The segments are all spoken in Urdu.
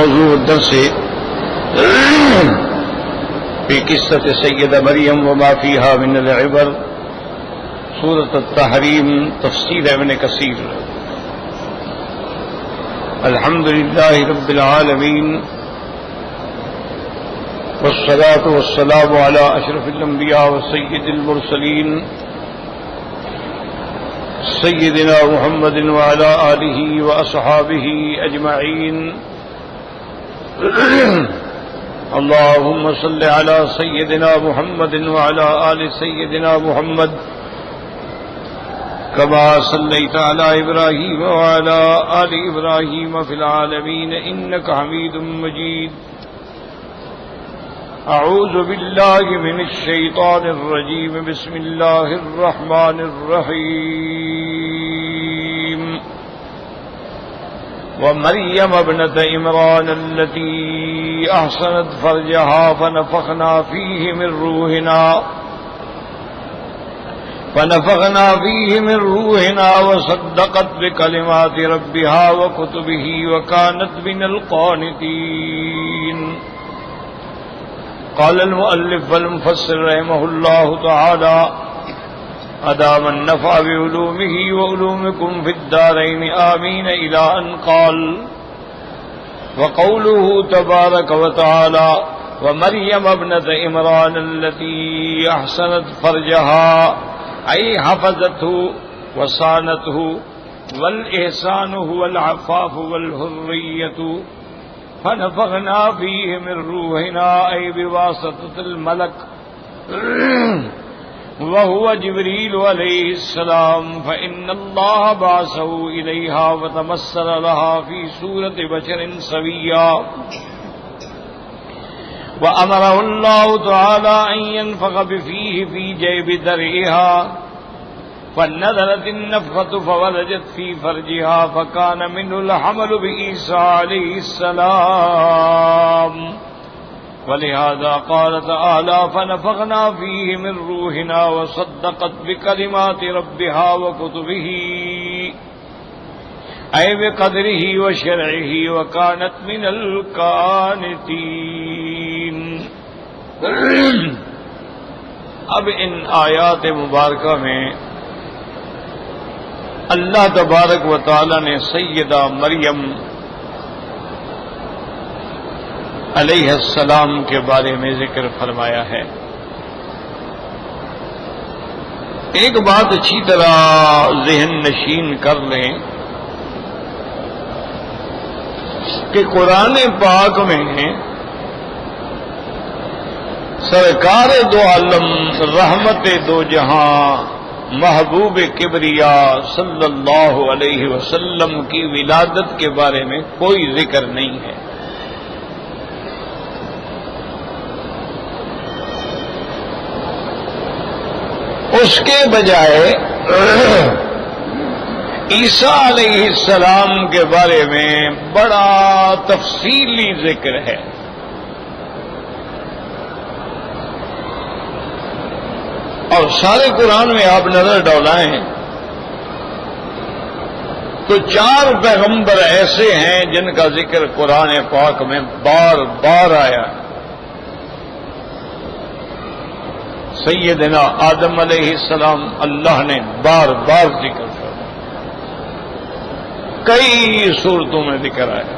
موضوع الدرس في قصة سيدة مريم وما فيها من العبر سورة التحريم تفسير ابن كثير. الحمد لله رب العالمين والصلاة والسلام على أشرف الأنبياء وسيد المرسلين سيدنا محمد وعلى آله وأصحابه أجمعين. اللهم صل على سيدنا محمد وعلى آل سيدنا محمد كما صليت على إبراهيم وعلى آل إبراهيم في العالمين إنك حميد مجيد. أعوذ بالله من الشيطان الرجيم. بسم الله الرحمن الرحيم. ومريم ابنة عمران التي أحصنت فرجها فنفخنا فيه من روحنا وصدقت بكلمات ربها وكتبه وكانت من القانتين. قال المؤلف والمفسر رحمه الله تعالى أدام النفع بعلومه وعلومكم في الدارين آمين إلى أن قال. وقوله تبارك وتعالى ومريم ابنة عمران التي أحسنت فرجها أي حفظته وصانته، والإحسان هو العفاف والحرية، فنفخنا فيه من روحنا أي بواسطة الملك وهو جبريل عليه السلام، فإن الله بعثه إليها وتمثل لها في صورة بشر سويا، وأمره الله تعالى أن ينفخ بفيه في جيب درعها، فنزلت النفخة فولجت في فرجها فكان منه الحمل بعيسى عليه السلام. ولهذا قال تعالى فنفخنا فيه من روحنا وصدقت بكلمات ربها وكتبه أي بقدره وشرعه وكانت من القانتين. اب ان آیات مبارکہ میں اللہ تبارک و تعالی نے سیدہ مریم علیہ السلام کے بارے میں ذکر فرمایا ہے. ایک بات اچھی طرح ذہن نشین کر لیں کہ قرآن پاک میں سرکار دو عالم رحمت دو جہاں محبوب کبریا صلی اللہ علیہ وسلم کی ولادت کے بارے میں کوئی ذکر نہیں ہے. اس کے بجائے عیسیٰ علیہ السلام کے بارے میں بڑا تفصیلی ذکر ہے. اور سارے قرآن میں آپ نظر ڈولائیں تو 4 پیغمبر ایسے ہیں جن کا ذکر قرآن پاک میں بار بار آیا ہے. سیدنا آدم علیہ السلام اللہ نے بار بار ذکر کیا، کئی صورتوں میں ذکر آیا.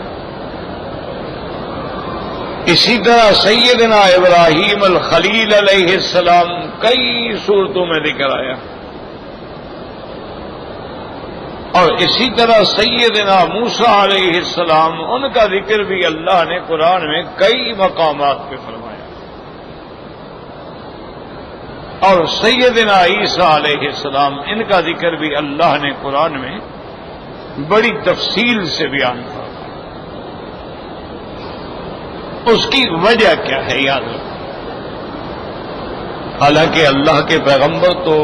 اسی طرح سیدنا ابراہیم الخلیل علیہ السلام کئی صورتوں میں ذکر آیا. اور اسی طرح سیدنا موسیٰ علیہ السلام ان کا ذکر بھی اللہ نے قرآن میں کئی مقامات پہ فرمایا. اور سیدنا عیسیٰ علیہ السلام ان کا ذکر بھی اللہ نے قرآن میں بڑی تفصیل سے بیان کیا. اس کی وجہ کیا ہے یاد رکھو. حالانکہ اللہ کے پیغمبر تو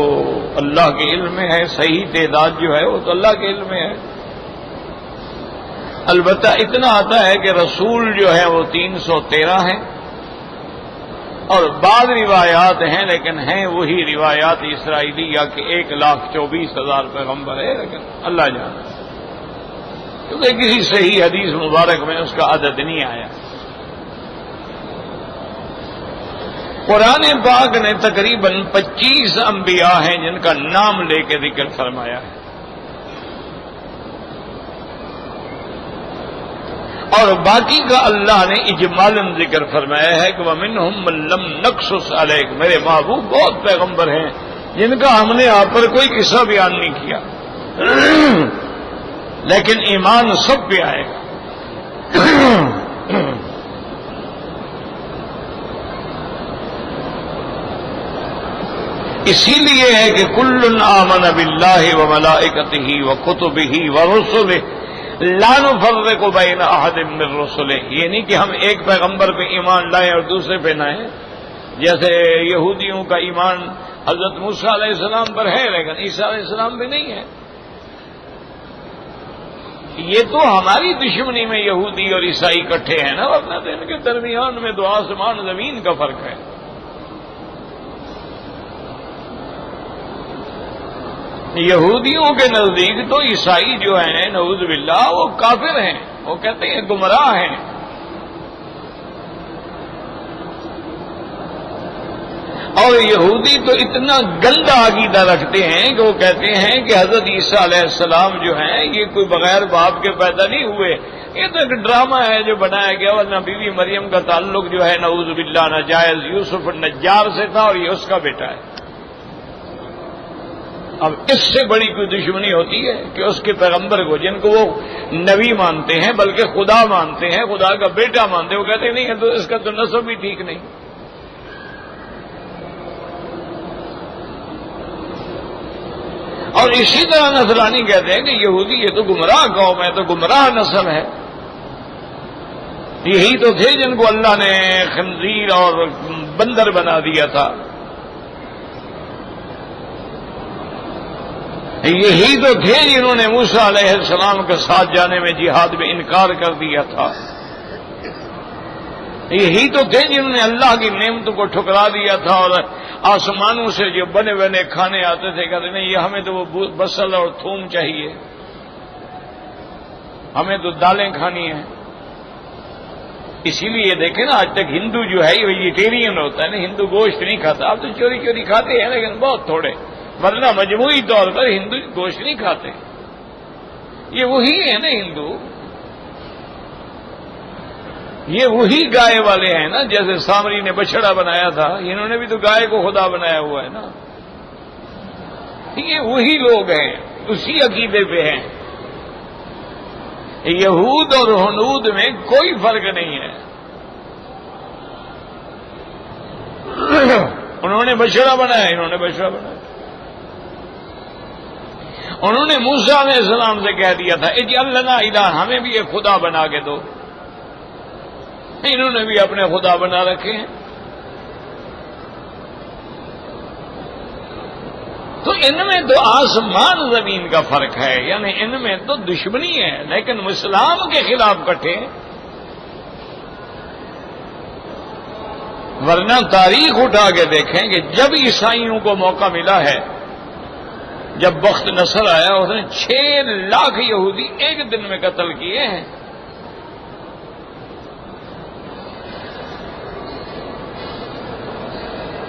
اللہ کے علم میں ہے، صحیح تعداد جو ہے وہ تو اللہ کے علم میں ہے. البتہ اتنا آتا ہے کہ رسول جو ہیں وہ 313 ہیں، اور بعض روایات ہیں لیکن ہیں وہی روایات اسرائیلیہ کہ 1,24,000 پیغمبر ہے، لیکن اللہ جانے. کیونکہ کسی صحیح حدیث مبارک میں اس کا عدد نہیں آیا. قرآن پاک نے تقریباً 25 انبیاء ہیں جن کا نام لے کے ذکر فرمایا ہے، اور باقی کا اللہ نے اجمالاً ذکر فرمایا ہے کہ وَمِنْهُمْ مَن لَّمْ نَقْصُصْ عَلَيْكَ. میرے محبوب بہت پیغمبر ہیں جن کا ہم نے آپ پر کوئی قصہ بیان نہیں کیا، لیکن ایمان سب پہ آئے گا. اسی لیے ہے کہ کل آمن باللہ وملائکتہ وکتبہ ورسلہ لا نفرق بین احد من رسلہ. یہ نہیں کہ ہم ایک پیغمبر پہ ایمان لائیں اور دوسرے پہ نہ ہیں. جیسے یہودیوں کا ایمان حضرت موسیٰ علیہ السلام پر ہے لیکن عیسیٰ علیہ السلام پہ نہیں ہے. یہ تو ہماری دشمنی میں یہودی اور عیسائی اکٹھے ہیں نا، ورنہ تو ان کے درمیان میں تو آسمان زمین کا فرق ہے. یہودیوں کے نزدیک تو عیسائی جو ہیں نعوذ باللہ وہ کافر ہیں، وہ کہتے ہیں گمراہ ہیں. اور یہودی تو اتنا گندا عقیدہ رکھتے ہیں کہ وہ کہتے ہیں کہ حضرت عیسیٰ علیہ السلام جو ہیں یہ کوئی بغیر باپ کے پیدا نہیں ہوئے، یہ تو ایک ڈرامہ ہے جو بنایا گیا، ورنہ بیوی مریم کا تعلق جو ہے نعوذ باللہ ناجائز یوسف النجار سے تھا اور یہ اس کا بیٹا ہے. اب اس سے بڑی کوئی دشمنی ہوتی ہے کہ اس کے پیغمبر کو، جن کو وہ نبی مانتے ہیں بلکہ خدا مانتے ہیں، خدا کا بیٹا مانتے ہیں، وہ کہتے ہیں نہیں تو اس کا تو نسب بھی ٹھیک نہیں. اور اسی طرح نصرانی کہتے ہیں کہ یہودی یہ تو گمراہ قوم ہے، تو گمراہ نسل ہے. یہی تو تھے جن کو اللہ نے خنزیر اور بندر بنا دیا تھا. یہی تو تھے جنہوں نے موسیٰ علیہ السلام کے ساتھ جانے میں جہاد میں انکار کر دیا تھا. یہی تو تھے جنہوں نے اللہ کی نعمتوں کو ٹھکرا دیا تھا اور آسمانوں سے جو بنے بنے کھانے آتے تھے کہتے نہیں یہ ہمیں تو وہ بصل اور تھوم چاہیے، ہمیں تو دالیں کھانی ہیں. اسی لیے دیکھیں نا آج تک ہندو جو ہے یہ ویجیٹیرین ہوتا ہے نا، ہندو گوشت نہیں کھاتا. اب تو چوری چوری کھاتے ہیں لیکن بہت تھوڑے، ورنہ مجموعی طور پر ہندو گوشت نہیں کھاتے. یہ وہی ہے نا ہندو، یہ وہی گائے والے ہیں نا. جیسے سامری نے بچڑا بنایا تھا، انہوں نے بھی تو گائے کو خدا بنایا ہوا ہے نا. یہ وہی لوگ ہیں، اسی عقیدے پہ ہیں. یہود اور ہنود میں کوئی فرق نہیں ہے. انہوں نے بچڑا بنایا، انہوں نے بچڑا بنایا. انہوں نے موسیٰ علیہ السلام سے کہہ دیا تھا اجعل لنا الہ، ہمیں بھی ایک خدا بنا کے دو. انہوں نے بھی اپنے خدا بنا رکھے ہیں. تو ان میں تو آسمان زمین کا فرق ہے، یعنی ان میں تو دشمنی ہے، لیکن اسلام کے خلاف کٹھے. ورنہ تاریخ اٹھا کے دیکھیں کہ جب عیسائیوں کو موقع ملا ہے، جب وقت نصر آیا اس نے 6 لاکھ یہودی ایک دن میں قتل کیے ہیں.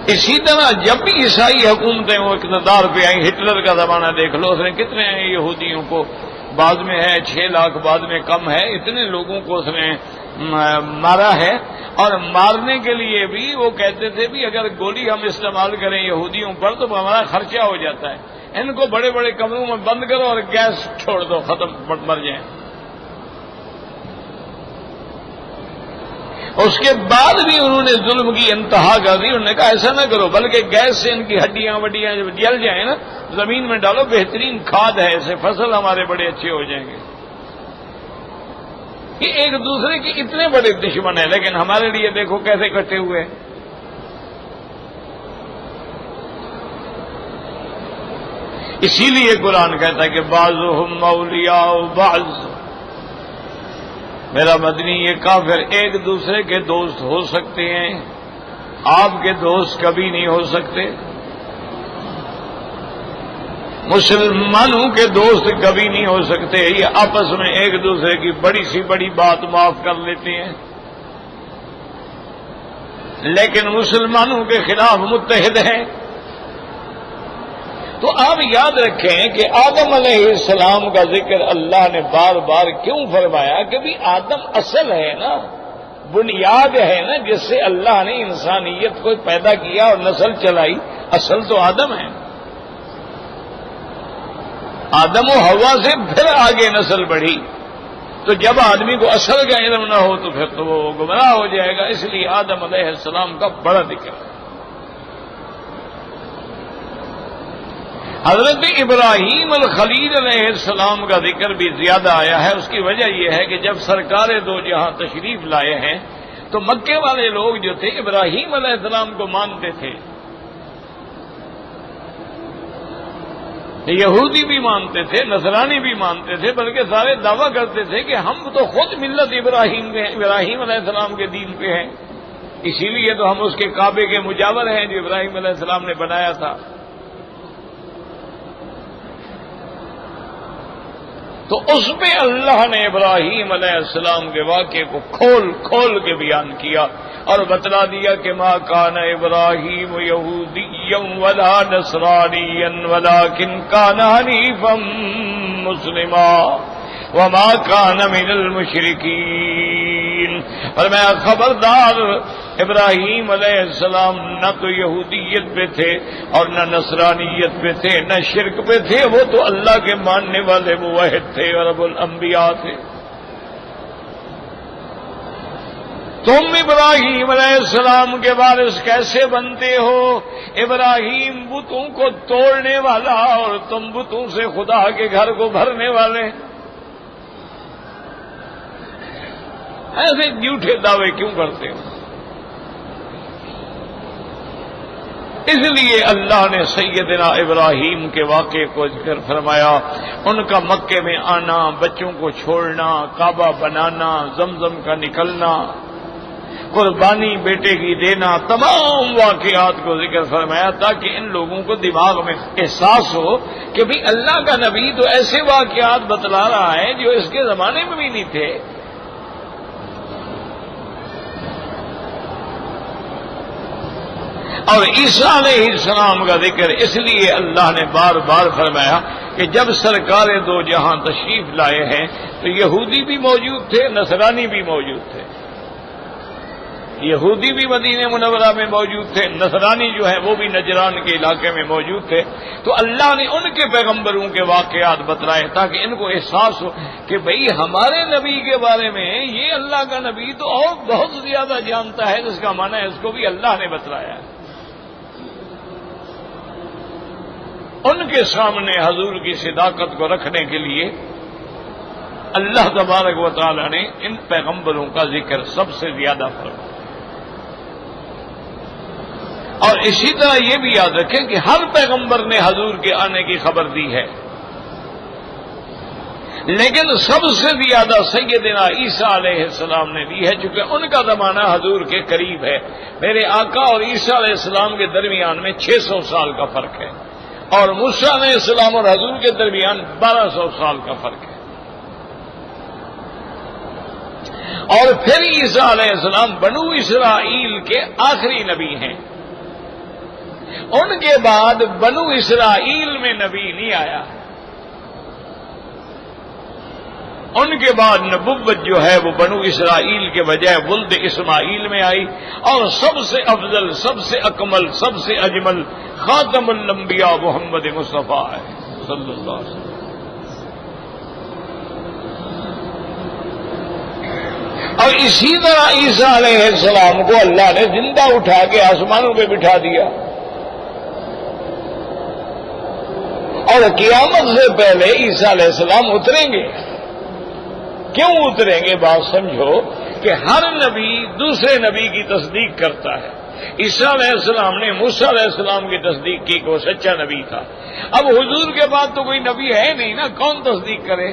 اسی طرح جب بھی عیسائی حکومتیں وہ اقتدار پہ آئیں، ہٹلر کا زمانہ دیکھ لو، اس نے کتنے یہودیوں کو، بعد میں ہے 6 لاکھ، بعد میں کم ہے، اتنے لوگوں کو اس نے مارا ہے. اور مارنے کے لیے بھی وہ کہتے تھے بھی اگر گولی ہم استعمال کریں یہودیوں پر تو ہمارا خرچہ ہو جاتا ہے، ان کو بڑے بڑے کمروں میں بند کرو اور گیس چھوڑ دو، ختم مر جائیں. اس کے بعد بھی انہوں نے ظلم کی انتہا کر دی. انہوں نے کہا ایسا نہ کرو، بلکہ گیس سے ان کی ہڈیاں وڈیاں جب جل جائیں نا زمین میں ڈالو، بہترین کھاد ہے، اسے فصل ہمارے بڑے اچھے ہو جائیں گے. یہ ایک دوسرے کے اتنے بڑے دشمن ہیں، لیکن ہمارے لیے دیکھو کیسے کٹے ہوئے. اسی لیے قرآن کہتا ہے کہ بعضهم اولیاء بعض. میرا مدنی یہ کافر ایک دوسرے کے دوست ہو سکتے ہیں، آپ کے دوست کبھی نہیں ہو سکتے. مسلمانوں کے دوست کبھی نہیں ہو سکتے، یہ آپس میں ایک دوسرے کی بڑی سی بڑی بات معاف کر لیتے ہیں، لیکن مسلمانوں کے خلاف متحد ہیں۔ تو آپ یاد رکھیں کہ آدم علیہ السلام کا ذکر اللہ نے بار بار کیوں فرمایا کہ بھی آدم اصل ہے نا، بنیاد ہے نا، جس سے اللہ نے انسانیت کو پیدا کیا اور نسل چلائی، اصل تو آدم ہے۔ آدم و حوا سے پھر آگے نسل بڑھی، تو جب آدمی کو اصل کا علم نہ ہو تو پھر تو وہ گمراہ ہو جائے گا، اس لیے آدم علیہ السلام کا بڑا ذکر ہے۔ حضرت ابراہیم الخلیل علیہ السلام کا ذکر بھی زیادہ آیا ہے۔ اس کی وجہ یہ ہے کہ جب سرکار دو جہاں تشریف لائے ہیں تو مکے والے لوگ جو تھے ابراہیم علیہ السلام کو مانتے تھے، یہودی بھی مانتے تھے، نصرانی بھی مانتے تھے، بلکہ سارے دعویٰ کرتے تھے کہ ہم تو خود ملت ابراہیم علیہ السلام کے دین پہ ہیں، اسی لیے تو ہم اس کے کعبے کے مجاور ہیں جو ابراہیم علیہ السلام نے بنایا تھا۔ تو اس پہ اللہ نے ابراہیم علیہ السلام کے واقعے کو کھول کھول کے بیان کیا اور بتلا دیا کہ ما کان ابراہیم یہودیا ولا نصرانیا ولکن کان حنیفا مسلما وما کان من المشرکین۔ فرمایا خبردار، ابراہیم علیہ السلام نہ تو یہودیت پہ تھے اور نہ نصرانیت پہ تھے، نہ شرک پہ تھے، وہ تو اللہ کے ماننے والے موحد تھے اور ابو الانبیاء تھے۔ تم ابراہیم علیہ السلام کے وارث کیسے بنتے ہو؟ ابراہیم بتوں کو توڑنے والا اور تم بتوں سے خدا کے گھر کو بھرنے والے، ایسے جھوٹے دعوے کیوں کرتے ہو؟ اس لیے اللہ نے سیدنا ابراہیم کے واقعے کو ذکر فرمایا، ان کا مکے میں آنا، بچوں کو چھوڑنا، کعبہ بنانا، زمزم کا نکلنا، قربانی بیٹے کی دینا، تمام واقعات کو ذکر فرمایا تاکہ ان لوگوں کو دماغ میں احساس ہو کہ بھی اللہ کا نبی تو ایسے واقعات بتلا رہا ہے جو اس کے زمانے میں بھی نہیں تھے۔ اور عیسیٰ علیہ السلام کا ذکر اس لیے اللہ نے بار بار فرمایا کہ جب سرکار دو جہاں تشریف لائے ہیں تو یہودی بھی موجود تھے، نصرانی بھی موجود تھے، یہودی بھی مدینہ منورہ میں موجود تھے، نصرانی جو ہے وہ بھی نجران کے علاقے میں موجود تھے۔ تو اللہ نے ان کے پیغمبروں کے واقعات بتلائے تاکہ ان کو احساس ہو کہ بھئی ہمارے نبی کے بارے میں یہ اللہ کا نبی تو اور بہت زیادہ جانتا ہے، جس کا معنی ہے اس کو بھی اللہ نے بتلایا ہے۔ ان کے سامنے حضور کی صداقت کو رکھنے کے لیے اللہ تبارک و تعالی نے ان پیغمبروں کا ذکر سب سے زیادہ فرمایا۔ اور اسی طرح یہ بھی یاد رکھیں کہ ہر پیغمبر نے حضور کے آنے کی خبر دی ہے، لیکن سب سے زیادہ سیدنا عیسیٰ علیہ السلام نے دی ہے، چونکہ ان کا زمانہ حضور کے قریب ہے۔ میرے آقا اور عیسیٰ علیہ السلام کے درمیان میں 600 سال کا فرق ہے، اور موسیٰ علیہ السلام اور حضور کے درمیان 1200 سال کا فرق ہے۔ اور پھر عیسیٰ علیہ السلام بنو اسرائیل کے آخری نبی ہیں، ان کے بعد بنو اسرائیل میں نبی نہیں آیا، ان کے بعد نبوت جو ہے وہ بنو اسرائیل کے بجائے ولد اسماعیل میں آئی، اور سب سے افضل، سب سے اکمل، سب سے اجمل خاتم الانبیاء محمد مصطفیٰ ہے صلی اللہ علیہ وسلم۔ اور اسی طرح عیسیٰ علیہ السلام کو اللہ نے زندہ اٹھا کے آسمانوں پہ بٹھا دیا، اور قیامت سے پہلے عیسیٰ علیہ السلام اتریں گے۔ کیوں اتریں گے؟ بات سمجھو کہ ہر نبی دوسرے نبی کی تصدیق کرتا ہے۔ عیسیٰ علیہ السلام نے موسیٰ علیہ السلام کی تصدیق کی کہ وہ سچا نبی تھا۔ اب حضور کے بعد تو کوئی نبی ہے نہیں نا، کون تصدیق کرے؟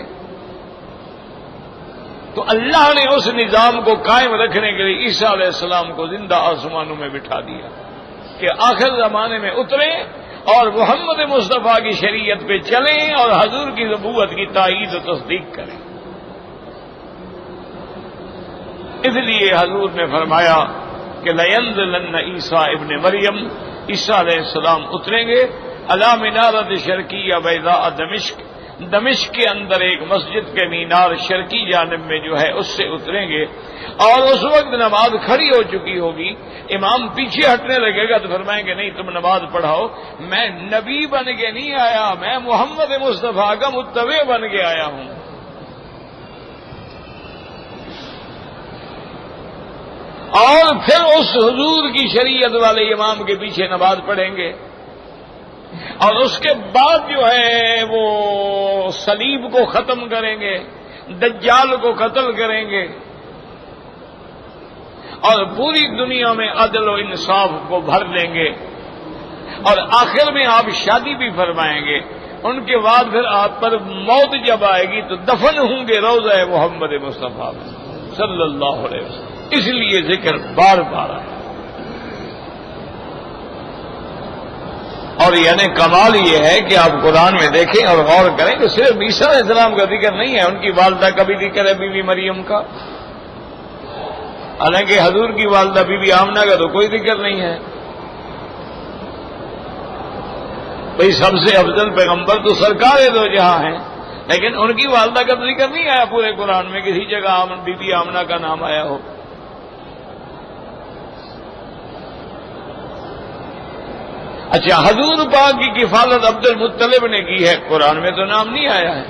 تو اللہ نے اس نظام کو قائم رکھنے کے لیے عیسیٰ علیہ السلام کو زندہ آسمانوں میں بٹھا دیا کہ آخر زمانے میں اتریں اور محمد مصطفیٰ کی شریعت پہ چلیں اور حضور کی نبوت کی تائید و تصدیق کریں۔ اس لیے حضور نے فرمایا کہ لَيَنزِلَنَّ عیسیٰ ابن مریم، عیسیٰ علیہ السلام اتریں گے علی منارۃ شرقیہ بیضاء دمشق، دمشق کے اندر ایک مسجد کے مینار شرقی جانب میں جو ہے اس سے اتریں گے، اور اس وقت نماز کھڑی ہو چکی ہوگی، امام پیچھے ہٹنے لگے گا تو فرمائیں گے نہیں تم نماز پڑھاؤ، میں نبی بن کے نہیں آیا، میں محمد مصطفیٰ کا متبع بن کے آیا ہوں۔ اور پھر اس حضور کی شریعت والے امام کے پیچھے نماز پڑھیں گے، اور اس کے بعد جو ہے وہ صلیب کو ختم کریں گے، دجال کو قتل کریں گے، اور پوری دنیا میں عدل و انصاف کو بھر دیں گے، اور آخر میں آپ شادی بھی فرمائیں گے۔ ان کے بعد پھر آپ پر موت جب آئے گی تو دفن ہوں گے روضہ محمد مصطفیٰ میں صلی اللہ علیہ وسلم۔ اس لیے ذکر بار بار آیا۔ اور یعنی کمال یہ ہے کہ آپ قرآن میں دیکھیں اور غور کریں کہ صرف عیسیٰ علیہ السلام کا ذکر نہیں ہے، ان کی والدہ کا بھی ذکر ہے، بی بی مریم کا، حالانکہ حضور کی والدہ بی بی آمنہ کا تو کوئی ذکر نہیں ہے۔ بھئی سب سے افضل پیغمبر تو سرکار دو جہاں ہیں، لیکن ان کی والدہ کا ذکر نہیں آیا پورے قرآن میں، کسی جگہ بی بی آمنہ کا نام آیا ہو۔ اچھا، حضور پاک کی کفالت عبد المطلب نے کی ہے، قرآن میں تو نام نہیں آیا ہے۔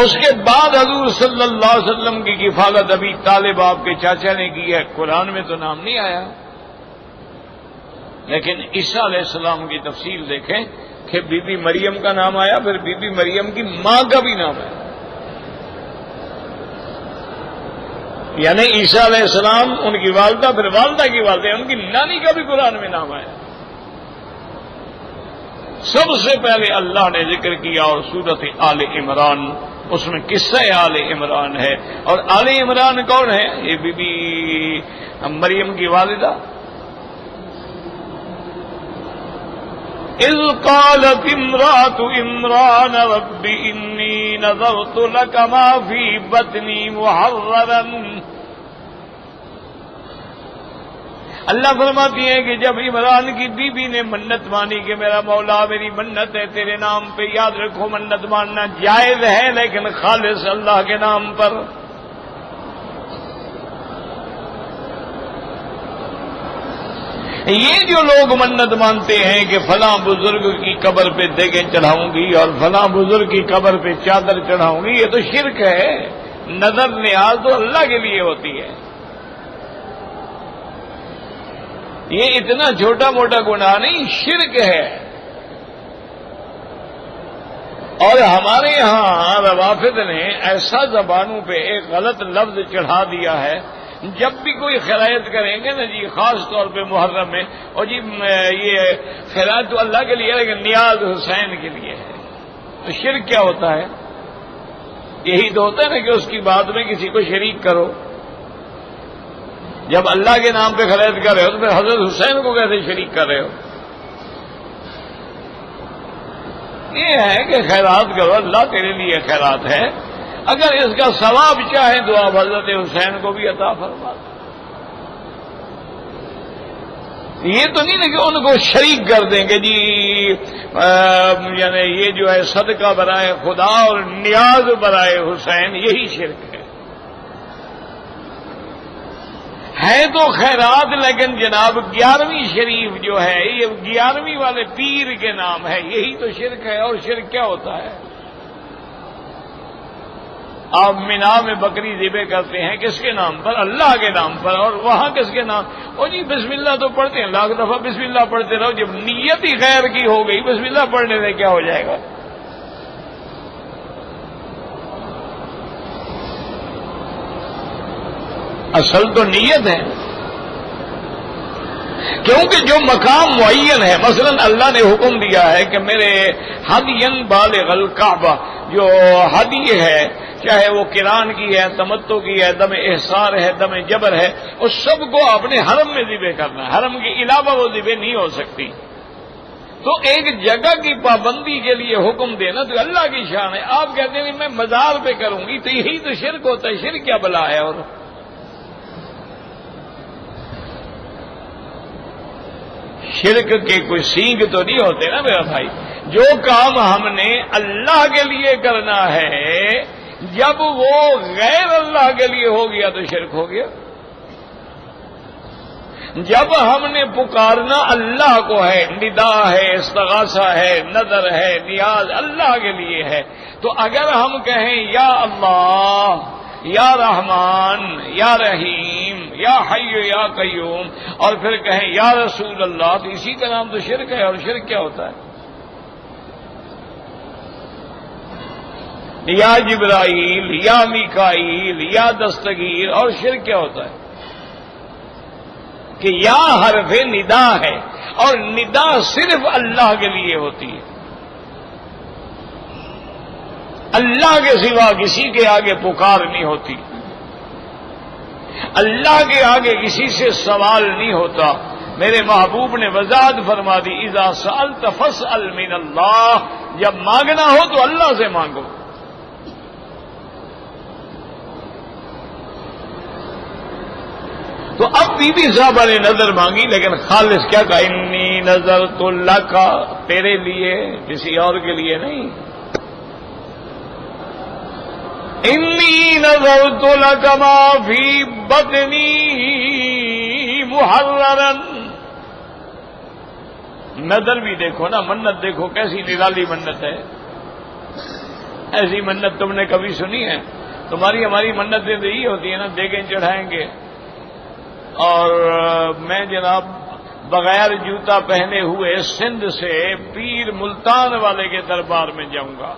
اس کے بعد حضور صلی اللہ علیہ وسلم کی کفالت ابی طالب آپ کے چاچا نے کی ہے، قرآن میں تو نام نہیں آیا۔ لیکن عیسیٰ علیہ السلام کی تفصیل دیکھیں کہ بی بی مریم کا نام آیا، پھر بی بی مریم کی ماں کا بھی نام آیا، یعنی عیسیٰ علیہ السلام ان کی والدہ، پھر والدہ کی والدہ، ان کی نانی کا بھی قرآن میں نام آیا۔ سب سے پہلے اللہ نے ذکر کیا اور سورۃ آل عمران، اس میں قصہ آل عمران ہے، اور آل عمران کون ہے؟ یہ بی بی مریم کی والدہ۔ اذ قالت امرأة عمران رب انی نذرت لك ما في بطنی محررا۔ اللہ فرماتی ہے کہ جب عمران کی بیوی نے منت مانی کہ میرا مولا میری منت ہے تیرے نام پہ، یاد رکھو منت ماننا جائز ہے لیکن خالص اللہ کے نام پر۔ یہ جو لوگ منت مانتے ہیں کہ فلاں بزرگ کی قبر پہ دیگیں چڑھاؤں گی اور فلاں بزرگ کی قبر پہ چادر چڑھاؤں گی، یہ تو شرک ہے۔ نظر نیاز تو اللہ کے لیے ہوتی ہے۔ یہ اتنا چھوٹا موٹا گناہ نہیں، شرک ہے۔ اور ہمارے ہاں روافض نے ایسا زبانوں پہ ایک غلط لفظ چڑھا دیا ہے، جب بھی کوئی خیرات کریں گے نا جی، خاص طور پہ محرم میں، اور جی یہ خیرات تو اللہ کے لیے ہے لیکن نیاز حسین کے لیے ہے، تو شرک کیا ہوتا ہے؟ یہی تو ہوتا ہے نا کہ اس کی بات میں کسی کو شریک کرو۔ جب اللہ کے نام پہ خیرات کر رہے ہو تو پھر حضرت حسین کو کیسے شریک کر رہے ہو؟ یہ ہے کہ خیرات کرو، اللہ تیرے لیے خیرات ہے، اگر اس کا ثواب چاہیں تو آپ حضرت حسین کو بھی عطا فرما دیں۔ یہ تو نہیں نا کہ ان کو شریک کر دیں گے جی، یعنی یہ جو ہے صدقہ برائے خدا اور نیاز برائے حسین، یہی شرک ہے تو خیرات، لیکن جناب 11ویں شریف جو ہے یہ 11ویں والے پیر کے نام ہے، یہی تو شرک ہے۔ اور شرک کیا ہوتا ہے؟ آپ مینا میں بکری ذبح کرتے ہیں کس کے نام پر؟ اللہ کے نام پر، اور وہاں کس کے نام؟ اور جی بسم اللہ تو پڑھتے ہیں، لاکھ دفعہ بسم اللہ پڑھتے رہو، جب نیت ہی خیر کی ہو گئی بسم اللہ پڑھنے سے کیا ہو جائے گا؟ اصل تو نیت ہے، کیونکہ جو مقام معین ہے، مثلا اللہ نے حکم دیا ہے کہ میرے ہدین بالغ الکعبہ، جو ہدی ہے چاہے وہ قران کی ہے، تمتع کی ہے، دم احصار ہے، دم جبر ہے، اس سب کو اپنے حرم میں ذبح کرنا ہے، حرم کے علاوہ وہ ذبح نہیں ہو سکتی۔ تو ایک جگہ کی پابندی کے لیے حکم دینا تو اللہ کی شان ہے۔ آپ کہتے ہیں میں مزار پہ کروں گی تو یہی تو شرک ہوتا ہے، شرک کیا بلا ہے؟ اور شرک کے کوئی سینگ تو نہیں ہوتے نا میرا بھائی۔ جو کام ہم نے اللہ کے لیے کرنا ہے، جب وہ غیر اللہ کے لیے ہو گیا تو شرک ہو گیا۔ جب ہم نے پکارنا اللہ کو ہے، ندا ہے، استغاثہ ہے، نظر ہے، نیاز اللہ کے لیے ہے، تو اگر ہم کہیں یا اللہ، یا رحمان، یا رحیم، یا حی یا قیوم، اور پھر کہیں یا رسول اللہ، تو اسی کا نام تو شرک ہے۔ اور شرک کیا ہوتا ہے؟ یا جبرائیل، یا میکائیل، یا دستگیر، اور شرک کیا ہوتا ہے؟ کہ یا حرف ندا ہے، اور ندا صرف اللہ کے لیے ہوتی ہے، اللہ کے سوا کسی کے آگے پکار نہیں ہوتی، اللہ کے آگے کسی سے سوال نہیں ہوتا۔ میرے محبوب نے وضاحت فرما دی، اذا سألت فاسأل من اللہ، جب مانگنا ہو تو اللہ سے مانگو۔ تو اب بی بی صاحبہ نے نظر مانگی، لیکن خالص کیا کہا؟ انی نذرت لک، تیرے لیے، کسی اور کے لیے نہیں۔ انی نذرت لک ما فی بطنی محررا۔ نظر بھی دیکھو نا، منت دیکھو کیسی نرالی منت ہے۔ ایسی منت تم نے کبھی سنی ہے؟ تمہاری ہماری منتیں تو یہی ہوتی ہیں نا، دیگیں چڑھائیں گے اور میں جناب بغیر جوتا پہنے ہوئے سندھ سے پیر ملتان والے کے دربار میں جاؤں گا۔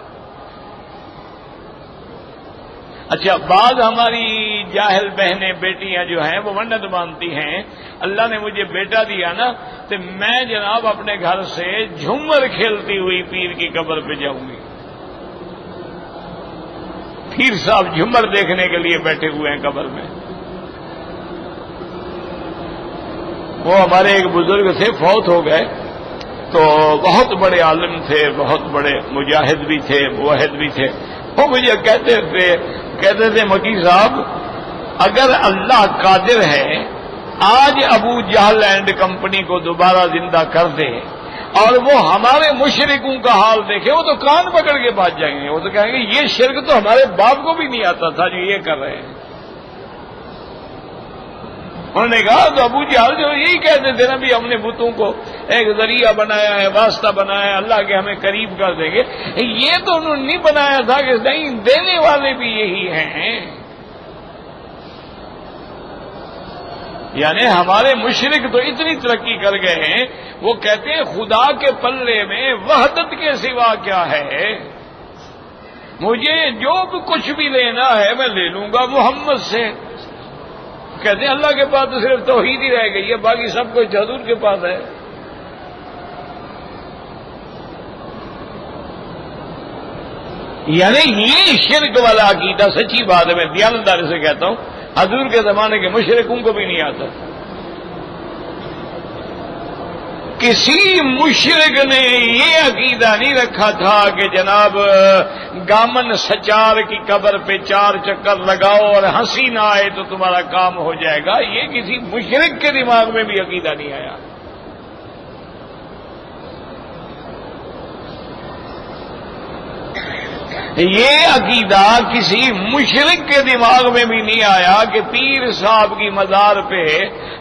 اچھا، بعض ہماری جاہل بہنیں بیٹیاں جو ہیں وہ منت مانتی ہیں، اللہ نے مجھے بیٹا دیا نا تو میں جناب اپنے گھر سے جھومر کھیلتی ہوئی پیر کی قبر پہ جاؤں گی۔ پیر صاحب جھومر دیکھنے کے لیے بیٹھے ہوئے ہیں قبر میں۔ وہ ہمارے ایک بزرگ تھے، فوت ہو گئے، تو بہت بڑے عالم تھے، بہت بڑے مجاہد بھی تھے، موحد بھی تھے۔ وہ مجھے کہتے تھے مکی صاحب، اگر اللہ قادر ہے آج ابو جہل اینڈ کمپنی کو دوبارہ زندہ کر دے اور وہ ہمارے مشرکوں کا حال دیکھے، وہ تو کان پکڑ کے بات جائیں گے، وہ تو کہیں گے یہ شرک تو ہمارے باپ کو بھی نہیں آتا تھا جو یہ کر رہے ہیں۔ انہوں نے کہا تو ابو جہل جو یہی کہتے تھے نا بھی ہم نے بتوں کو ایک ذریعہ بنایا ہے، واسطہ بنایا ہے، اللہ کے ہمیں قریب کر دیں گے۔ یہ تو انہوں نے نہیں بنایا تھا کہ نہیں، دینے والے بھی یہی ہیں۔ یعنی ہمارے مشرک تو اتنی ترقی کر گئے ہیں، وہ کہتے ہیں خدا کے پلے میں وحدت کے سوا کیا ہے، مجھے جو بھی کچھ بھی لینا ہے میں لے لوں گا محمد سے۔ کہتے ہیں اللہ کے پاس تو صرف توحید ہی رہ گئی ہے، باقی سب کچھ حضور کے پاس ہے۔ یعنی یہ شرک والا عقیدہ، سچی بات ہے، میں دیانتداری سے کہتا ہوں، حضور کے زمانے کے مشرکوں کو بھی نہیں آتا۔ کسی مشرک نے یہ عقیدہ نہیں رکھا تھا کہ جناب گامن سچار کی قبر پہ 4 چکر لگاؤ اور ہنسی نہ آئے تو تمہارا کام ہو جائے گا، یہ کسی مشرک کے دماغ میں بھی عقیدہ نہیں آیا۔ یہ عقیدہ کسی مشرک کے دماغ میں بھی نہیں آیا کہ پیر صاحب کی مزار پہ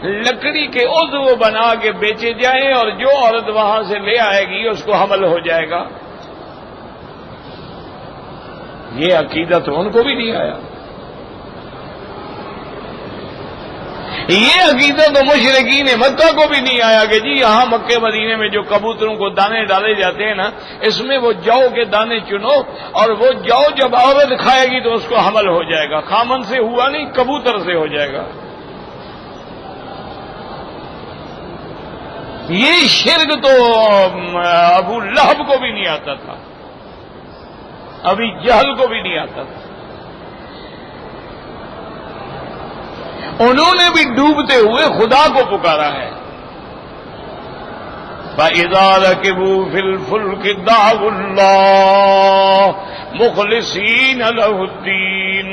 لکڑی کے عضو بنا کے بیچے جائیں اور جو عورت وہاں سے لے آئے گی اس کو حمل ہو جائے گا۔ یہ عقیدہ تو ان کو بھی نہیں آیا۔ یہ عقیدہ تو مشرکین مکہ کو بھی نہیں آیا کہ جی یہاں مکے مدینے میں جو کبوتروں کو دانے ڈالے جاتے ہیں نا، اس میں وہ جو کے دانے چنو اور وہ جو جب عورت کھائے گی تو اس کو حمل ہو جائے گا۔ خامن سے ہوا نہیں، کبوتر سے ہو جائے گا۔ یہ شرک تو ابو لہب کو بھی نہیں آتا تھا، ابھی جہل کو بھی نہیں آتا تھا۔ انہوں نے بھی ڈوبتے ہوئے خدا کو پکارا ہے. فَإِذَا رَكِبُوا فِي الْفُلْكِ دَعَوُا اللَّهَ مُخْلِصِينَ لَهُ الدِّينَ.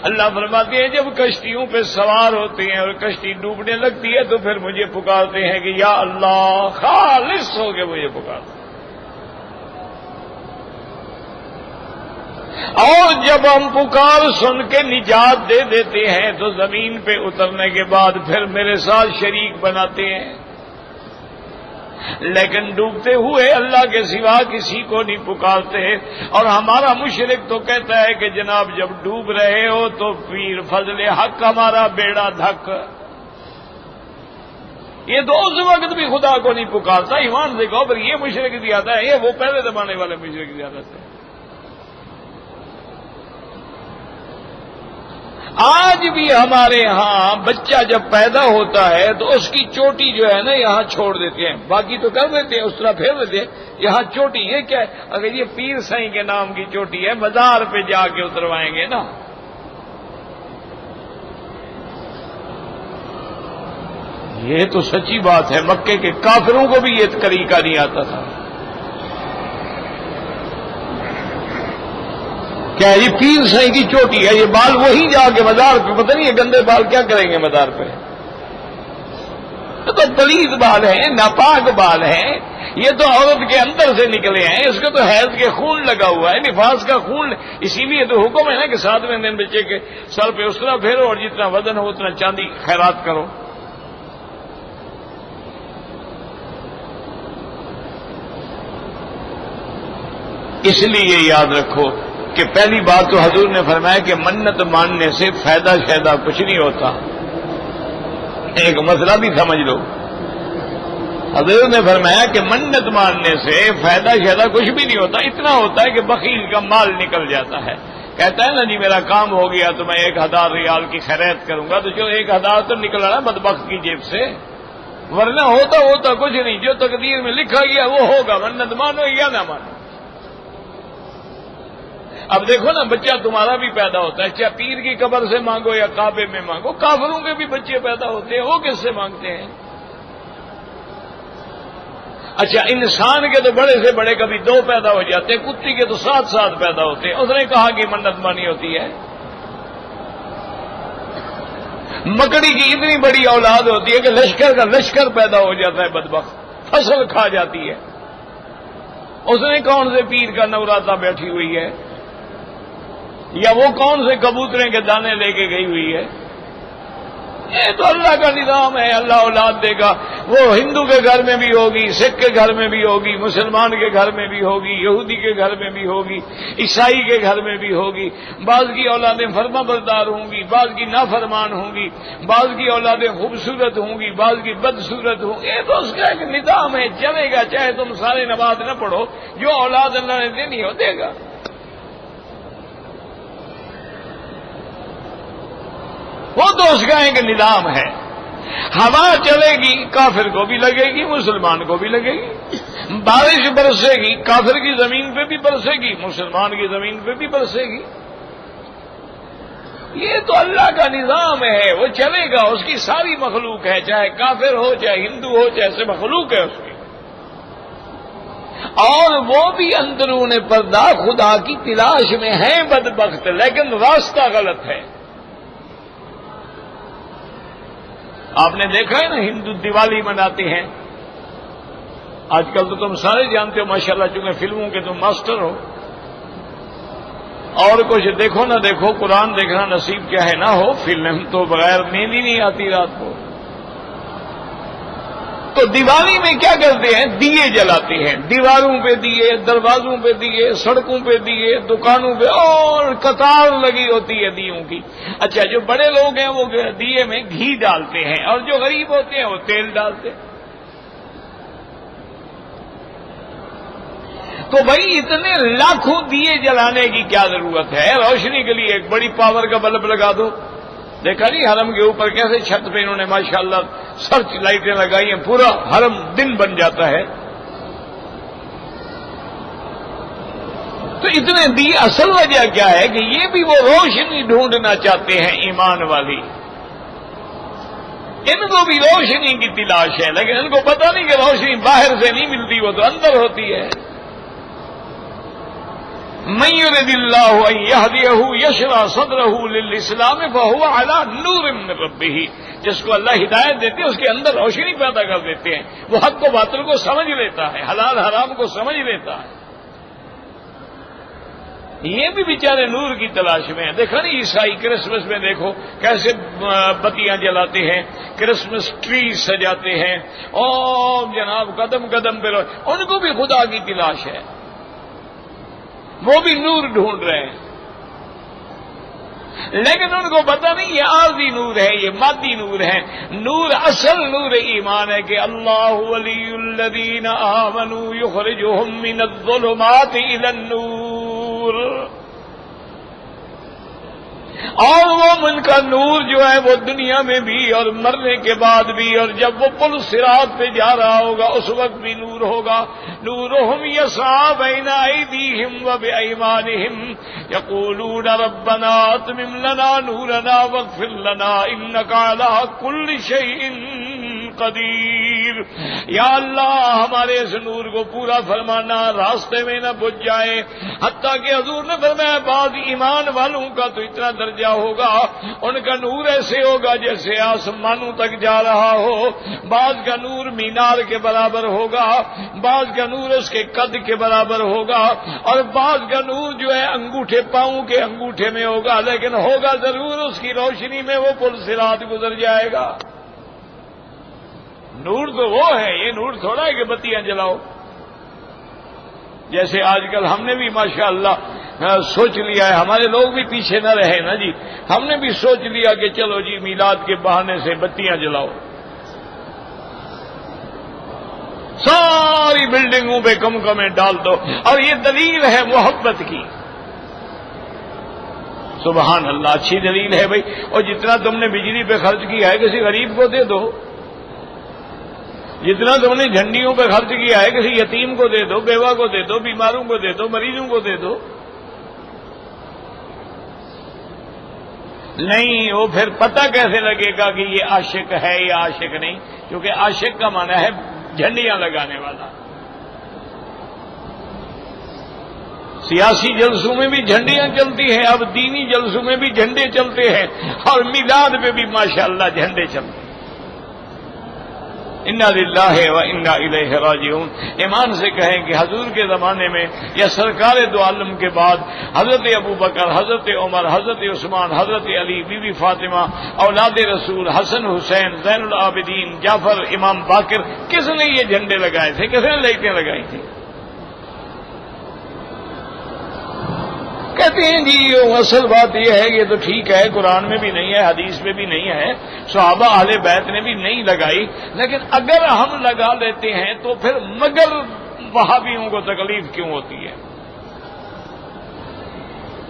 اللہ فرماتے ہیں جب کشتیوں پہ سوار ہوتے ہیں اور کشتی ڈوبنے لگتی ہے تو پھر مجھے پکارتے ہیں کہ یا اللہ، خالص ہو کے مجھے پکارتے ہیں. اور جب ہم پکار سن کے نجات دے دیتے ہیں تو زمین پہ اترنے کے بعد پھر میرے ساتھ شریک بناتے ہیں. لیکن ڈوبتے ہوئے اللہ کے سوا کسی کو نہیں پکارتے. اور ہمارا مشرک تو کہتا ہے کہ جناب جب ڈوب رہے ہو تو پیر فضل حق ہمارا بیڑا دھک. یہ تو اس وقت بھی خدا کو نہیں پکارتا. ایمان سے کہو پر یہ مشرک زیادہ ہے، یہ وہ پہلے زمانے والے مشرک زیادہ تھے. آج بھی ہمارے ہاں بچہ جب پیدا ہوتا ہے تو اس کی چوٹی جو ہے نا یہاں چھوڑ دیتے ہیں، باقی تو کر دیتے ہیں اس طرح پھیر دیتے ہیں، یہاں چوٹی. یہ کیا ہے؟ اگر یہ پیر سائیں کے نام کی چوٹی ہے، مزار پہ جا کے اتروائیں گے نا. یہ تو سچی بات ہے، مکے کے کافروں کو بھی یہ طریقہ نہیں آتا تھا. کیا یہ پیر سائیں کی چوٹی ہے؟ یہ بال وہیں جا کے مزار پہ، پتہ نہیں یہ گندے بال کیا کریں گے مزار پہ. یہ تو پلید بال ہیں، ناپاک بال ہیں. یہ تو عورت کے اندر سے نکلے ہیں، اس کو تو حیض کے خون لگا ہوا ہے، نفاس کا خون. اسی لیے تو حکم ہے نا کہ 7ویں دن بچے کے سر پہ اس طرح پھیرو اور جتنا وزن ہو اتنا چاندی خیرات کرو. اس لیے یاد رکھو کہ پہلی بات تو حضور نے فرمایا کہ منت ماننے سے فائدہ شیدہ کچھ نہیں ہوتا. ایک مسئلہ بھی سمجھ لو. حضور نے فرمایا کہ منت ماننے سے فائدہ شیدہ کچھ بھی نہیں ہوتا. اتنا ہوتا ہے کہ بخیل کا مال نکل جاتا ہے. کہتا ہے نا جی میرا کام ہو گیا تو میں 1000 ریال کی خیرات کروں گا، تو جو 1000 تو نکل رہا بدبخت کی جیب سے، ورنہ ہوتا کچھ نہیں. جو تقدیر میں لکھا گیا وہ ہوگا، منت مانو یا نہ مانو. اب دیکھو نا بچہ تمہارا بھی پیدا ہوتا ہے، چاہے پیر کی قبر سے مانگو یا کعبے میں مانگو. کافروں کے بھی بچے پیدا ہوتے ہیں، وہ کس سے مانگتے ہیں؟ اچھا انسان کے تو بڑے سے بڑے کبھی 2 پیدا ہو جاتے ہیں، کتی کے تو 7 پیدا ہوتے ہیں. اس نے کہا کہ منت مانی ہوتی ہے. مکڑی کی اتنی بڑی اولاد ہوتی ہے کہ لشکر کا لشکر پیدا ہو جاتا ہے، بدبخت فصل کھا جاتی ہے. اس نے کون سے پیر کا نوراتا بیٹھی ہوئی ہے، یا وہ کون سے کبوتریں کے دانے لے کے گئی ہوئی ہے؟ یہ تو اللہ کا نظام ہے. اللہ اولاد دے گا. وہ ہندو کے گھر میں بھی ہوگی، سکھ کے گھر میں بھی ہوگی، مسلمان کے گھر میں بھی ہوگی، یہودی کے گھر میں بھی ہوگی، عیسائی کے گھر میں بھی ہوگی. بعض کی اولادیں فرما بردار ہوں گی، بعض کی نافرمان ہوں گی، بعض کی اولادیں خوبصورت ہوں گی، بعض کی بدصورت ہوں گی. یہ تو اس کا ایک نظام ہے، چلے گا. چاہے تم سارے نماز نہ پڑھو، جو اولاد اللہ نے دینی ہو دے گا. وہ تو اس کا ایک نظام ہے. ہوا چلے گی کافر کو بھی لگے گی، مسلمان کو بھی لگے گی. بارش برسے گی کافر کی زمین پہ بھی برسے گی، مسلمان کی زمین پہ بھی برسے گی. یہ تو اللہ کا نظام ہے، وہ چلے گا. اس کی ساری مخلوق ہے، چاہے کافر ہو چاہے ہندو ہو، جیسے مخلوق ہے اس کی. اور وہ بھی اندرون پردہ خدا کی تلاش میں ہیں بدبخت، لیکن راستہ غلط ہے. آپ نے دیکھا ہے نا ہندو دیوالی مناتے ہیں. آج کل تو تم سارے جانتے ہو ماشاءاللہ، چونکہ فلموں کے تم ماسٹر ہو. اور کچھ دیکھو نہ دیکھو، قرآن دیکھنا نصیب کیا ہے نہ ہو، فلم تو بغیر نیند ہی نہیں آتی رات کو. تو دیوالی میں کیا کرتے ہیں؟ دیے جلاتے ہیں. دیواروں پہ دیے، دروازوں پہ دیے، سڑکوں پہ دیے، دکانوں پہ، اور قطار لگی ہوتی ہے دیوں کی. اچھا جو بڑے لوگ ہیں وہ دیے میں گھی ڈالتے ہیں، اور جو غریب ہوتے ہیں وہ تیل ڈالتے ہیں. تو بھائی اتنے لاکھوں دیے جلانے کی کیا ضرورت ہے؟ روشنی کے لیے ایک بڑی پاور کا بلب لگا دو. دیکھا نہیں حرم کے اوپر کیسے چھت پہ انہوں نے ماشاءاللہ سرچ لائٹیں لگائی ہیں، پورا حرم دن بن جاتا ہے. تو اتنے دی اصل وجہ کیا ہے کہ یہ بھی وہ روشنی ڈھونڈنا چاہتے ہیں ایمان والی. ان کو بھی روشنی کی تلاش ہے، لیکن ان کو پتہ نہیں کہ روشنی باہر سے نہیں ملتی، وہ تو اندر ہوتی ہے۔ من يرد الله ان يهديه يشرح صدره للاسلام فهو على نور من ربه، جس کو اللہ ہدایت دیتے ہیں اس کے اندر روشنی پیدا کر دیتے ہیں، وہ حق و باطل کو سمجھ لیتا ہے، حلال حرام کو سمجھ لیتا ہے۔ یہ بھی بیچارے نور کی تلاش میں ہیں۔ دیکھو نا عیسائی کرسمس میں دیکھو کیسے بتیاں جلاتے ہیں، کرسمس ٹری سجاتے ہیں، اور جناب قدم قدم پہ ان کو بھی خدا کی تلاش ہے، وہ بھی نور ڈھونڈ رہے ہیں، لیکن ان کو پتہ نہیں یہ عارضی نور ہے، یہ مادی نور ہے۔ نور اصل نور ایمان ہے کہ اللہ ولی الذین آمنوا یخرجہم من الظلمات الی النور، اور وہ من کا نور جو ہے وہ دنیا میں بھی اور مرنے کے بعد بھی، اور جب وہ پل صراط پہ جا رہا ہوگا اس وقت بھی نور ہوگا۔ نورہم یسعی بین ایدیہم وبایمانہم یقولون ربنا اتمم لنا نورنا واغفر لنا انک علی کل شیء قدیر۔ یا اللہ ہمارے اس نور کو پورا فرمانا، راستے میں نہ بجھ جائے۔ حتیٰ کہ حضور نے فرمایا بعض ایمان والوں کا تو اتنا درجہ ہوگا، ان کا نور ایسے ہوگا جیسے آسمانوں تک جا رہا ہو، بعض کا نور مینار کے برابر ہوگا، بعض کا نور اس کے قد کے برابر ہوگا، اور بعض کا نور جو ہے انگوٹھے پاؤں کے انگوٹھے میں ہوگا، لیکن ہوگا ضرور اس کی روشنی میں وہ پل صراط گزر جائے گا۔ نور تو وہ ہے، یہ نور تھوڑا ہے کہ بتیاں جلاؤ۔ جیسے آج کل ہم نے بھی ماشاءاللہ سوچ لیا ہے، ہمارے لوگ بھی پیچھے نہ رہے نا جی، ہم نے بھی سوچ لیا کہ چلو جی میلاد کے بہانے سے بتیاں جلاؤ، ساری بلڈنگوں پہ کم کمیں ڈال دو، اور یہ دلیل ہے محبت کی۔ سبحان اللہ، اچھی دلیل ہے بھائی۔ اور جتنا تم نے بجلی پہ خرچ کیا ہے کسی غریب کو دے دو، جتنا تم نے جھنڈیوں پہ خرچ کیا ہے کسی یتیم کو دے دو، بیوہ کو دے دو، بیماروں کو دے دو، مریضوں کو دے دو۔ نہیں، وہ پھر پتہ کیسے لگے گا کہ یہ عاشق ہے یا عاشق نہیں؟ کیونکہ عاشق کا معنی ہے جھنڈیاں لگانے والا۔ سیاسی جلسوں میں بھی جھنڈیاں چلتی ہیں، اب دینی جلسوں میں بھی جھنڈے چلتے ہیں، اور میلاد میں بھی ماشاءاللہ جھنڈے چلتے ہیں۔ انا للہ و انا الیہ راجعون۔ ایمان سے کہیں کہ حضور کے زمانے میں یا سرکار دو عالم کے بعد حضرت ابوبکر، حضرت عمر، حضرت عثمان، حضرت علی، بی بی فاطمہ، اولاد رسول، حسن حسین، زین العابدین، جعفر، امام باقر، کس نے یہ جھنڈے لگائے تھے؟ کس نے لائٹیں لگائی تھی؟ کہتے ہیں جی اصل بات یہ ہے کہ یہ تو ٹھیک ہے، قرآن میں بھی نہیں ہے، حدیث میں بھی نہیں ہے، صحابہ اہل بیت نے بھی نہیں لگائی، لیکن اگر ہم لگا لیتے ہیں تو پھر مگر وہابیوں کو تکلیف کیوں ہوتی ہے؟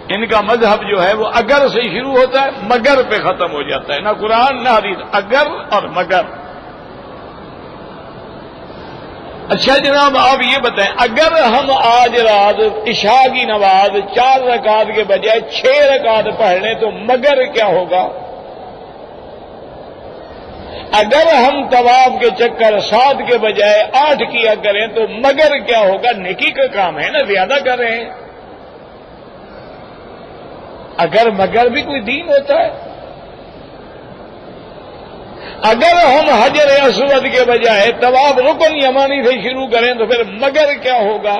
ان کا مذہب جو ہے وہ اگر سے شروع ہوتا ہے مگر پہ ختم ہو جاتا ہے، نہ قرآن نہ حدیث، اگر اور مگر۔ اچھا جناب آپ یہ بتائیں، اگر ہم آج رات عشاء کی نماز 4 رکعت کے بجائے 6 رکعت پڑھ لیں تو مگر کیا ہوگا؟ اگر ہم طواف کے چکر 7 کے بجائے 8 کیا کریں تو مگر کیا ہوگا؟ نیکی کا کام ہے نا، زیادہ کر رہے ہیں۔ اگر مگر بھی کوئی دین ہوتا ہے؟ اگر ہم حجر اسود کے بجائے طواف رکن یمانی سے شروع کریں تو پھر مگر کیا ہوگا؟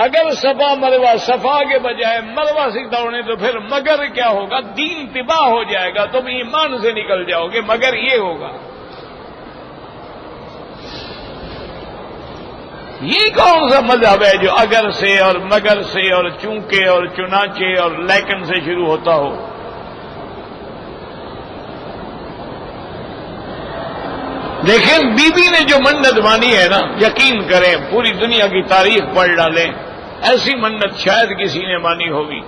اگر صفا مروہ، صفا کے بجائے مروہ سے دوڑیں تو پھر مگر کیا ہوگا؟ دین تباہ ہو جائے گا، تم ایمان سے نکل جاؤ گے، مگر یہ ہوگا۔ یہ کون سا مذہب ہے جو اگر سے اور مگر سے اور چونکہ اور چنانچہ اور لیکن سے شروع ہوتا ہو؟ دیکھیں بی بی نے جو منت مانی ہے نا، یقین کریں پوری دنیا کی تاریخ پڑھ ڈالیں، ایسی منت شاید کسی نے مانی ہوگی۔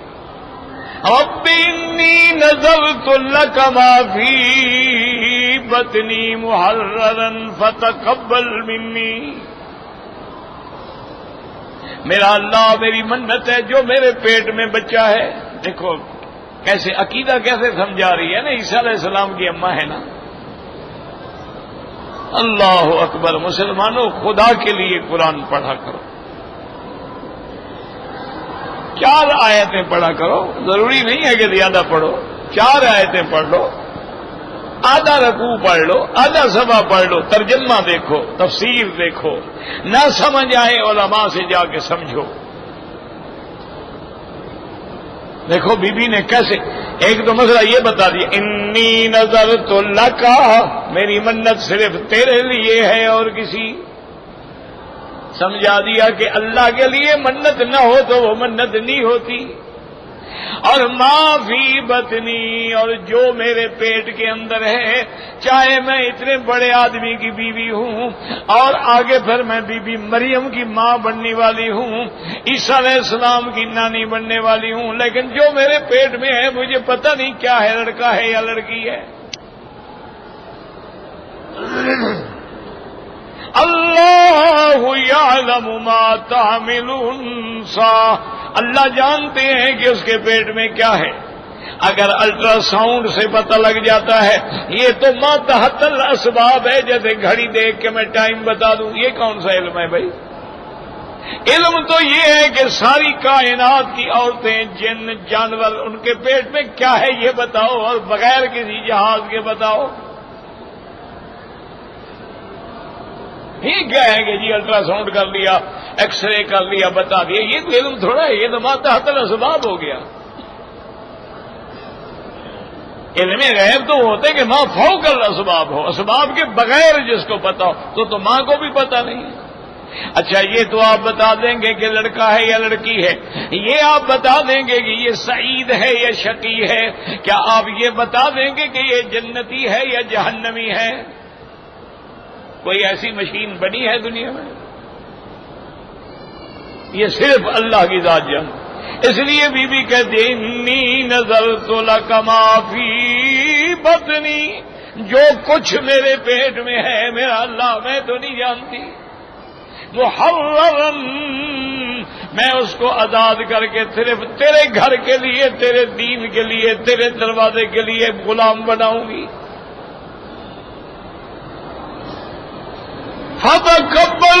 رب انی نذرت لک ما فی بطنی محررا فتقبل منی۔ میرا اللہ میری منت ہے جو میرے پیٹ میں بچہ ہے۔ دیکھو کیسے عقیدہ کیسے سمجھا رہی ہے نا، عیسیٰ علیہ السلام کی اماں ہے نا، اللہ اکبر. مسلمانوں خدا کے لیے قرآن پڑھا کرو. 4 آیتیں پڑھا کرو, ضروری نہیں ہے کہ زیادہ پڑھو. 4 آیتیں پڑھ لو, آدھا رکوع پڑھ لو, آدھا سبا پڑھ لو, ترجمہ دیکھو, تفسیر دیکھو, نہ سمجھ آئے علماء سے جا کے سمجھو. دیکھو بی بی نے کیسے, ایک تو مسئلہ یہ بتا دیا, انی نظرت لک, میری منت صرف تیرے لیے ہے اور کسی. سمجھا دیا کہ اللہ کے لیے منت نہ ہو تو وہ منت نہیں ہوتی. اور ما فی بطنی, اور جو میرے پیٹ کے اندر ہے, چاہے میں اتنے بڑے آدمی کی بیوی ہوں اور آگے پھر میں بی بی مریم کی ماں بننے والی ہوں, عیسیٰ علیہ السلام کی نانی بننے والی ہوں, لیکن جو میرے پیٹ میں ہے مجھے پتہ نہیں کیا ہے, لڑکا ہے یا لڑکی ہے. اللہ یعلم ما تحمل انثی, اللہ جانتے ہیں کہ اس کے پیٹ میں کیا ہے. اگر الٹرا ساؤنڈ سے پتہ لگ جاتا ہے, یہ تو ما تحت الاسباب ہے, جیسے گھڑی دیکھ کے میں ٹائم بتا دوں, یہ کون سا علم ہے بھائی؟ علم تو یہ ہے کہ ساری کائنات کی عورتیں, جن, جانور, ان کے پیٹ میں کیا ہے یہ بتاؤ, اور بغیر کسی جہاز کے بتاؤ. یہ کیا ہے کہ جی الٹرا ساؤنڈ کر لیا, ایکس رے کر لیا, بتا دیا, یہ تو علم تھوڑا ہے, یہ تو ما تحت الاسباب ہو گیا. علم غیب تو ہوتے کہ ما فوق الاسباب ہو, اسباب کے بغیر جس کو پتا ہو, تو ماں کو بھی پتا نہیں ہے. اچھا یہ تو آپ بتا دیں گے کہ لڑکا ہے یا لڑکی ہے, یہ آپ بتا دیں گے کہ یہ سعید ہے یا شقی ہے, کیا آپ یہ بتا دیں گے کہ یہ جنتی ہے یا جہنمی ہے؟ کوئی ایسی مشین بنی ہے دنیا میں؟ یہ صرف اللہ کی ذات جان. اس لیے بی بی کہتے ہیں انی نظرت لک ما فی بطنی, جو کچھ میرے پیٹ میں ہے میرا اللہ میں تو نہیں جانتی. محررا, میں اس کو آزاد کر کے صرف تیرے گھر کے لیے, تیرے دین کے لیے, تیرے دروازے کے لیے غلام بناؤں گی. فتقبل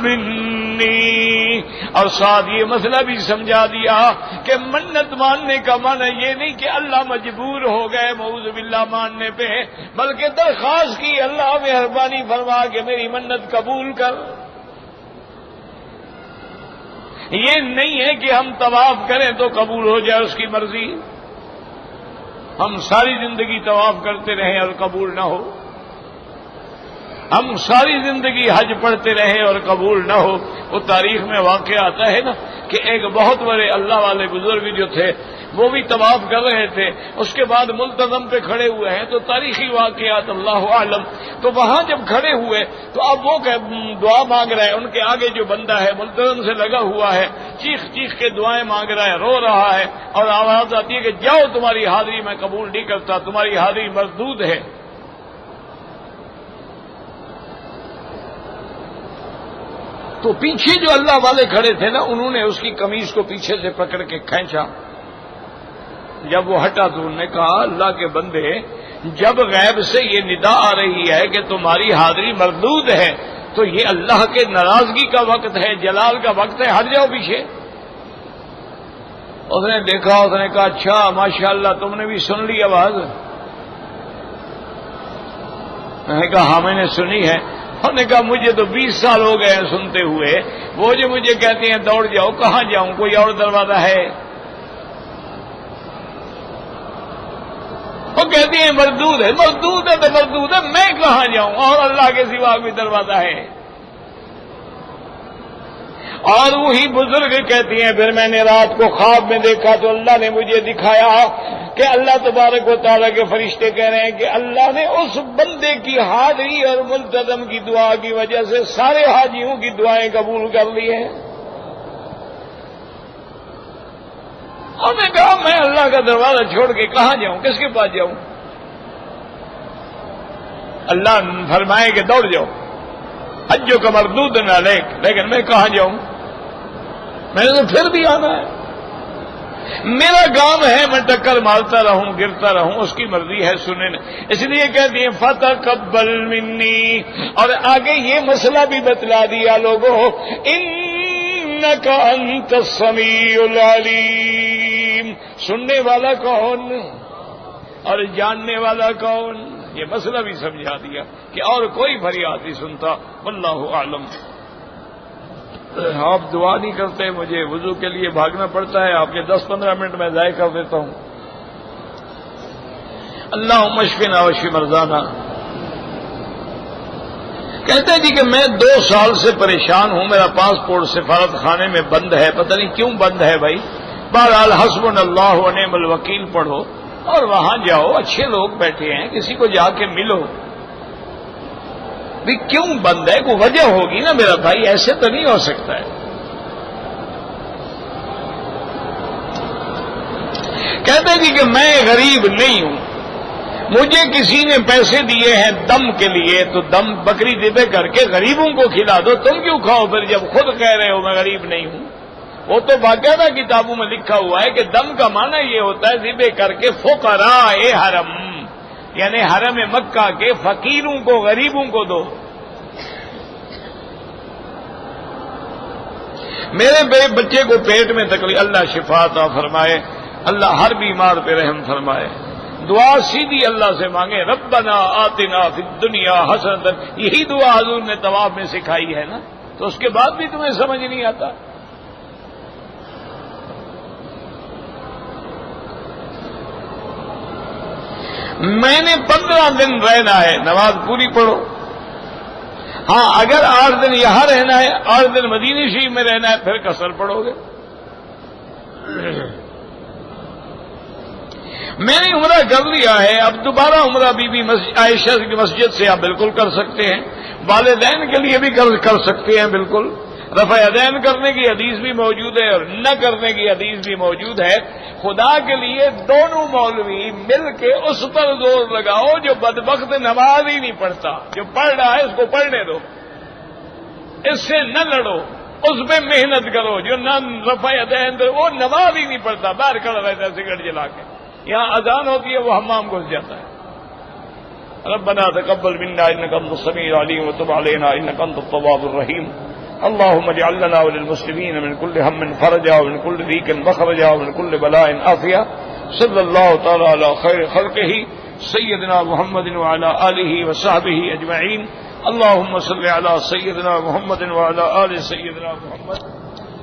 منی, اور ساتھ یہ مسئلہ بھی سمجھا دیا کہ منت ماننے کا معنی یہ نہیں کہ اللہ مجبور ہو گئے معوذ باللہ ماننے پہ, بلکہ درخواست کی اللہ مہربانی فرما کے میری منت قبول کر. یہ نہیں ہے کہ ہم طواف کریں تو قبول ہو جائے اس کی مرضی, ہم ساری زندگی طواف کرتے رہیں اور قبول نہ ہو, ہم ساری زندگی حج پڑھتے رہے اور قبول نہ ہو. وہ تاریخ میں واقعہ آتا ہے نا کہ ایک بہت بڑے اللہ والے بزرگ جو تھے وہ بھی طواف کر رہے تھے, اس کے بعد ملتزم پہ کھڑے ہوئے ہیں, تو تاریخی واقعات اللہ عالم. تو وہاں جب کھڑے ہوئے تو اب وہ دعا مانگ رہے ہیں, ان کے آگے جو بندہ ہے ملتزم سے لگا ہوا ہے, چیخ چیخ کے دعائیں مانگ رہا ہے, رو رہا ہے, اور آواز آتی ہے کہ جاؤ تمہاری حاضری میں قبول نہیں کرتا, تمہاری حاضری مردود ہے. تو پیچھے جو اللہ والے کھڑے تھے نا, انہوں نے اس کی قمیض کو پیچھے سے پکڑ کے کھینچا. جب وہ ہٹا تو انہوں نے کہا اللہ کے بندے, جب غیب سے یہ ندا آ رہی ہے کہ تمہاری حاضری مردود ہے, تو یہ اللہ کے ناراضگی کا وقت ہے, جلال کا وقت ہے, ہٹ جاؤ پیچھے. اس نے دیکھا, اس نے کہا اچھا ماشاءاللہ تم نے بھی سن لی آواز؟ میں نے کہا ہاں میں نے سنی ہے. انہوں نے کہا مجھے تو 20 سال ہو گئے ہیں سنتے ہوئے, وہ جو مجھے کہتے ہیں دوڑ جاؤ, کہاں جاؤں, کوئی اور دروازہ ہے؟ وہ کہتی ہیں مردود ہے, مردود ہے تو مردود ہے, میں کہاں جاؤں, اور اللہ کے سوا کوئی دروازہ ہے؟ اور وہی بزرگ کہتی ہیں پھر میں نے رات کو خواب میں دیکھا تو اللہ نے مجھے دکھایا کہ اللہ تبارک و تعالیٰ کے فرشتے کہہ رہے ہیں کہ اللہ نے اس بندے کی حاضری اور ملتزم کی دعا کی وجہ سے سارے حاجیوں کی دعائیں قبول کر لی ہیں. اور میں کہا میں اللہ کا دروازہ چھوڑ کے کہاں جاؤں, کس کے پاس جاؤں؟ اللہ فرمائے کہ دوڑ جاؤ, حجوں کا مردود نہ لیکن میں کہاں جاؤں, میں نے تو پھر بھی آنا ہے. میرا کام ہے میں ٹکر مارتا رہوں گرتا رہوں، اس کی مرضی ہے سنیں، اس لیے کہتے ہیں فتقبل منی، اور آگے یہ مسئلہ بھی بتلا دیا لوگوں، انک انت السمیع العلیم، سننے والا کون اور جاننے والا کون، یہ مسئلہ بھی سمجھا دیا کہ اور کوئی فریاد نہیں سنتا، واللہ اعلم۔ آپ دعا نہیں کرتے، مجھے وضو کے لیے بھاگنا پڑتا ہے، آپ کے 10-15 منٹ میں ضائع کر دیتا ہوں۔ اللہم اشفنا واشف مرضانا۔ کہتے ہیں جی کہ میں 2 سال سے پریشان ہوں، میرا پاسپورٹ سفارت خانے میں بند ہے، پتہ نہیں کیوں بند ہے بھائی۔ بہرحال حسبنا اللہ و نعم الوکیل پڑھو اور وہاں جاؤ، اچھے لوگ بیٹھے ہیں، کسی کو جا کے ملو۔ بھی کیوں بند ہے؟ کوئی وجہ ہوگی نا میرا بھائی، ایسے تو نہیں ہو سکتا ہے۔ کہتے ہیں جی کہ میں غریب نہیں ہوں، مجھے کسی نے پیسے دیے ہیں دم کے لیے، تو دم بکری ذبح کر کے غریبوں کو کھلا دو، تم کیوں کھاؤ پھر جب خود کہہ رہے ہو میں غریب نہیں ہوں؟ وہ تو باقاعدہ کتابوں میں لکھا ہوا ہے کہ دم کا معنی یہ ہوتا ہے ذبح کر کے فقراء حرم، یعنی حرم مکہ کے فقیروں کو، غریبوں کو دو۔ میرے بچے کو پیٹ میں تکلیف، اللہ شفا عطا فرمائے، اللہ ہر بیمار پہ رحم فرمائے۔ دعا سیدھی اللہ سے مانگے، ربنا آتنا فی الدنیا حسنۃ، یہی دعا حضور نے طواف میں سکھائی ہے نا، تو اس کے بعد بھی تمہیں سمجھ نہیں آتا؟ میں نے 15 دن رہنا ہے، نماز پوری پڑھو۔ ہاں اگر 8 دن یہاں رہنا ہے، 8 دن مدینہ شریف میں رہنا ہے، پھر قصر پڑھو گے۔ میں نے عمرہ کر لیا ہے، اب دوبارہ عمرہ بی بی عائشہ کی مسجد سے آپ بالکل کر سکتے ہیں، والدین کے لیے بھی کر سکتے ہیں بالکل۔ رفع یدین کرنے کی حدیث بھی موجود ہے اور نہ کرنے کی حدیث بھی موجود ہے۔ خدا کے لیے دونوں مولوی مل کے اس پر زور لگاؤ جو بدبخت نماز ہی نہیں پڑھتا، جو پڑھ رہا ہے اس کو پڑھنے دو، اس سے نہ لڑو، اس پہ محنت کرو۔ جو نہ رفع یدین وہ نماز ہی نہیں پڑھتا، باہر کھڑا رہتا ہے سگریٹ جلا کے، یہاں اذان ہوتی ہے وہ حمام گھس جاتا ہے۔ ربنا تقبل منا انك انت السميع العليم وتب علينا انك انت التواب الرحيم اللهم اجعل لنا وللمسلمين من كل هم فرجا ومن كل ضيق مخرجا ومن كل بلاء عافية صلى الله تعالى على خير خلقه سيدنا محمد وعلى آله وصحبه أجمعين اللهم صل على سيدنا محمد وعلى آل سيدنا محمد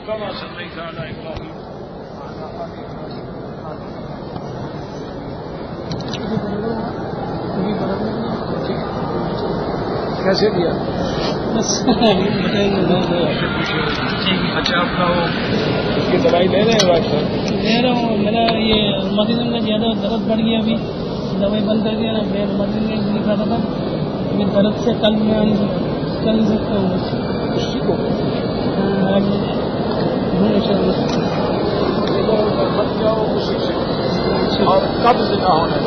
كما صليت على إبراهيم وعلى آل إبراهيم کیسے دیا؟ اچھا آپ کا وہ اس کی دوائی لے رہے ہیں ڈاکٹر صاحب؟ لے رہا ہوں، میرا یہ مدینہ میں زیادہ درد بڑھ گیا، ابھی دوائی بند کر دیا نا، میں مدینہ میں لکھا تھا ابھی درد سے کل میں کر نہیں سکتا ہوں اسی کو بچ جاؤ اسی سے، اور قبض نہ ہونے